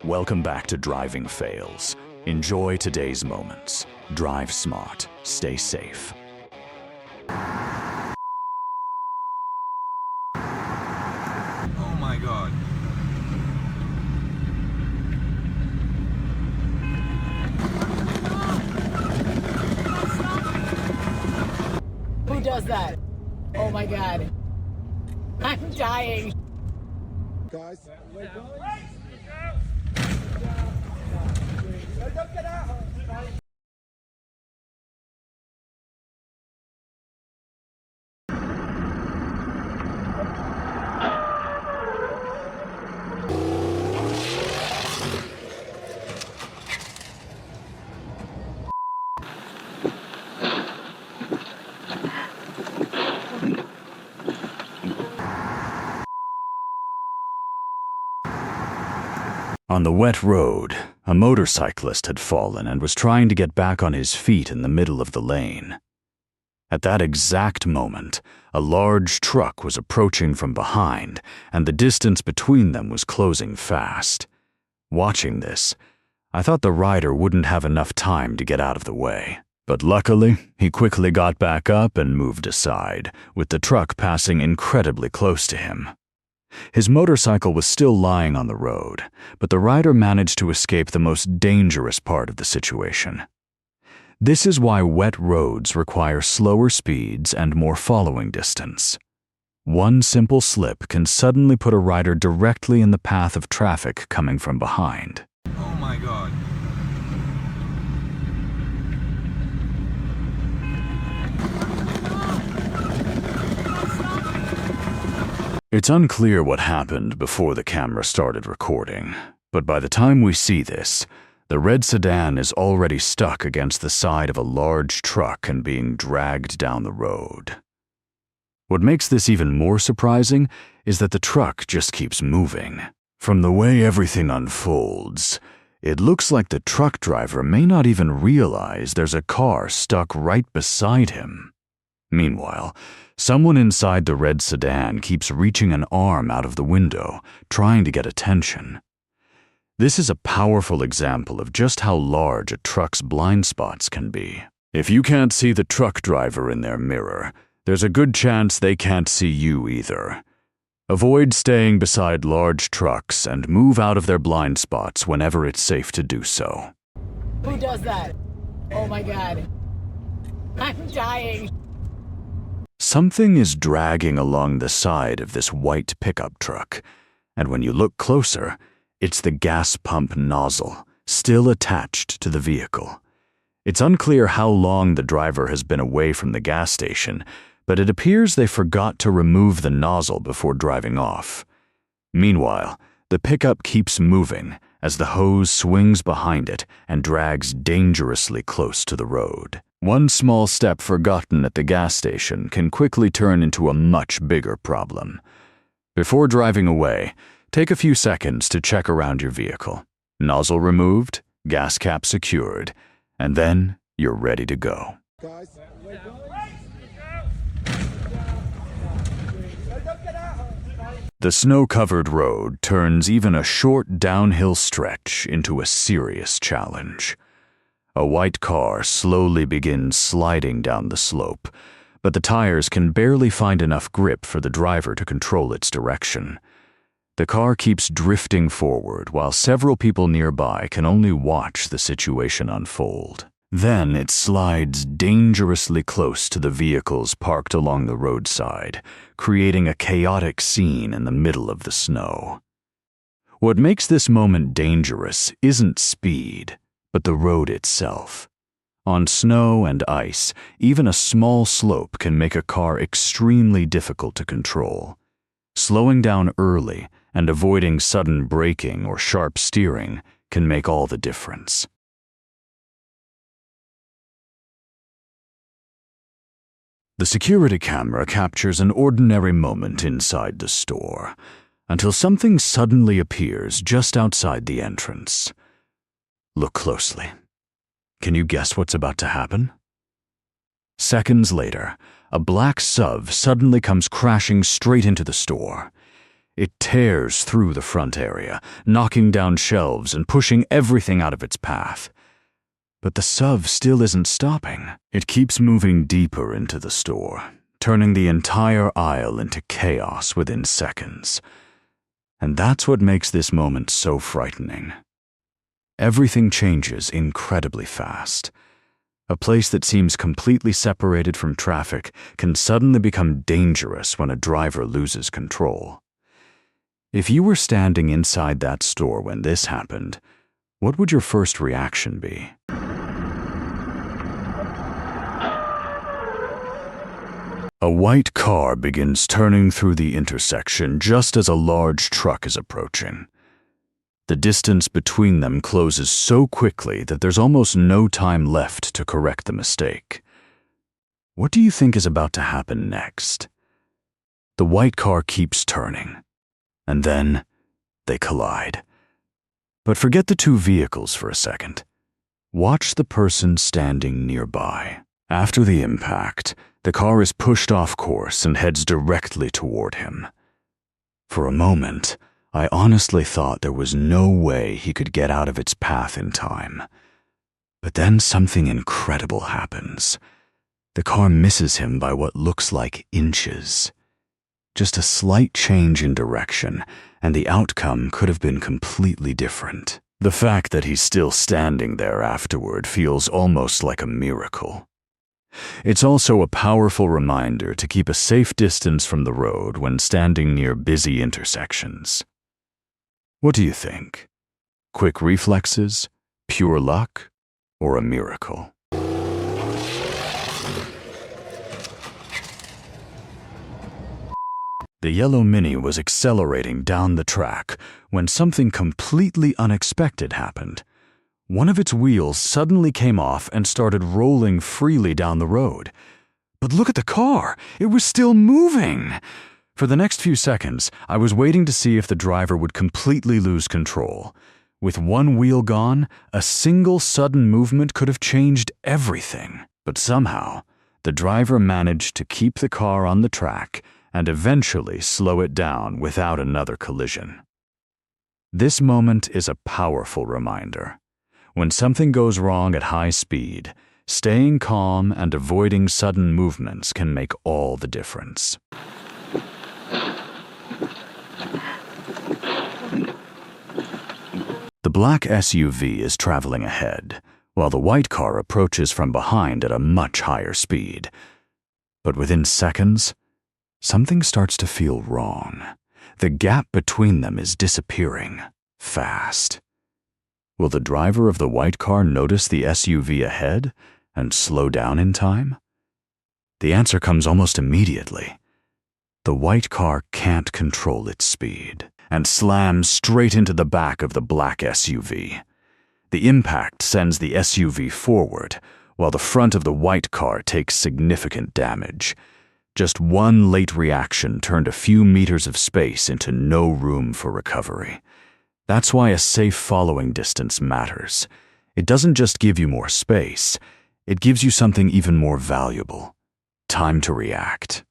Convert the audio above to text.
Welcome back to Driving Fails. Enjoy today's moments. Drive smart. Stay safe. Oh my God. Who does that? Oh my God. I'm dying. Guys, On the wet road, a motorcyclist had fallen and was trying to get back on his feet in the middle of the lane. At that exact moment, a large truck was approaching from behind, and the distance between them was closing fast. Watching this, I thought the rider wouldn't have enough time to get out of the way. But luckily, he quickly got back up and moved aside, with the truck passing incredibly close to him. His motorcycle was still lying on the road, but the rider managed to escape the most dangerous part of the situation. This is why wet roads require slower speeds and more following distance. One simple slip can suddenly put a rider directly in the path of traffic coming from behind. Oh my God. It's unclear what happened before the camera started recording, but by the time we see this, the red sedan is already stuck against the side of a large truck and being dragged down the road. What makes this even more surprising is that the truck just keeps moving. From the way everything unfolds, it looks like the truck driver may not even realize there's a car stuck right beside him. Meanwhile, someone inside the red sedan keeps reaching an arm out of the window, trying to get attention. This is a powerful example of just how large a truck's blind spots can be. If you can't see the truck driver in their mirror, there's a good chance they can't see you either. Avoid staying beside large trucks and move out of their blind spots whenever it's safe to do so. Who does that? Oh my God. I'm dying. Something is dragging along the side of this white pickup truck, and when you look closer, it's the gas pump nozzle, still attached to the vehicle. It's unclear how long the driver has been away from the gas station, but it appears they forgot to remove the nozzle before driving off. Meanwhile, the pickup keeps moving as the hose swings behind it and drags dangerously close to the road. One small step forgotten at the gas station can quickly turn into a much bigger problem. Before driving away, take a few seconds to check around your vehicle. Nozzle removed, gas cap secured, and then you're ready to go. guys. The snow-covered road turns even a short downhill stretch into a serious challenge. A white car slowly begins sliding down the slope, but the tires can barely find enough grip for the driver to control its direction. The car keeps drifting forward while several people nearby can only watch the situation unfold. Then it slides dangerously close to the vehicles parked along the roadside, creating a chaotic scene in the middle of the snow. What makes this moment dangerous isn't speed, but the road itself. On snow and ice, even a small slope can make a car extremely difficult to control. Slowing down early and avoiding sudden braking or sharp steering can make all the difference. The security camera captures an ordinary moment inside the store, until something suddenly appears just outside the entrance. Look closely. Can you guess what's about to happen? Seconds later, a black SUV suddenly comes crashing straight into the store. It tears through the front area, knocking down shelves and pushing everything out of its path. But the SUV still isn't stopping. It keeps moving deeper into the store, turning the entire aisle into chaos within seconds. And that's what makes this moment so frightening. Everything changes incredibly fast. A place that seems completely separated from traffic can suddenly become dangerous when a driver loses control. If you were standing inside that store when this happened, what would your first reaction be? A white car begins turning through the intersection just as a large truck is approaching. The distance between them closes so quickly that there's almost no time left to correct the mistake. What do you think is about to happen next? The white car keeps turning, and then they collide. But forget the two vehicles for a second. Watch the person standing nearby. After the impact, the car is pushed off course and heads directly toward him. For a moment, I honestly thought there was no way he could get out of its path in time. But then something incredible happens. The car misses him by what looks like inches. Just a slight change in direction, and the outcome could have been completely different. The fact that he's still standing there afterward feels almost like a miracle. It's also a powerful reminder to keep a safe distance from the road when standing near busy intersections. What do you think? Quick reflexes, pure luck, or a miracle? The yellow Mini was accelerating down the track when something completely unexpected happened. One of its wheels suddenly came off and started rolling freely down the road. But look at the car! It was still moving! For the next few seconds, I was waiting to see if the driver would completely lose control. With one wheel gone, a single sudden movement could have changed everything. But somehow, the driver managed to keep the car on the track and eventually slow it down without another collision. This moment is a powerful reminder. When something goes wrong at high speed, staying calm and avoiding sudden movements can make all the difference. The black SUV is traveling ahead, while the white car approaches from behind at a much higher speed. But within seconds, something starts to feel wrong. The gap between them is disappearing, fast. Will the driver of the white car notice the SUV ahead and slow down in time? The answer comes almost immediately. The white car can't control its speed and slams straight into the back of the black SUV. The impact sends the SUV forward, while the front of the white car takes significant damage. Just one late reaction turned a few meters of space into no room for recovery. That's why a safe following distance matters. It doesn't just give you more space, it gives you something even more valuable: time to react.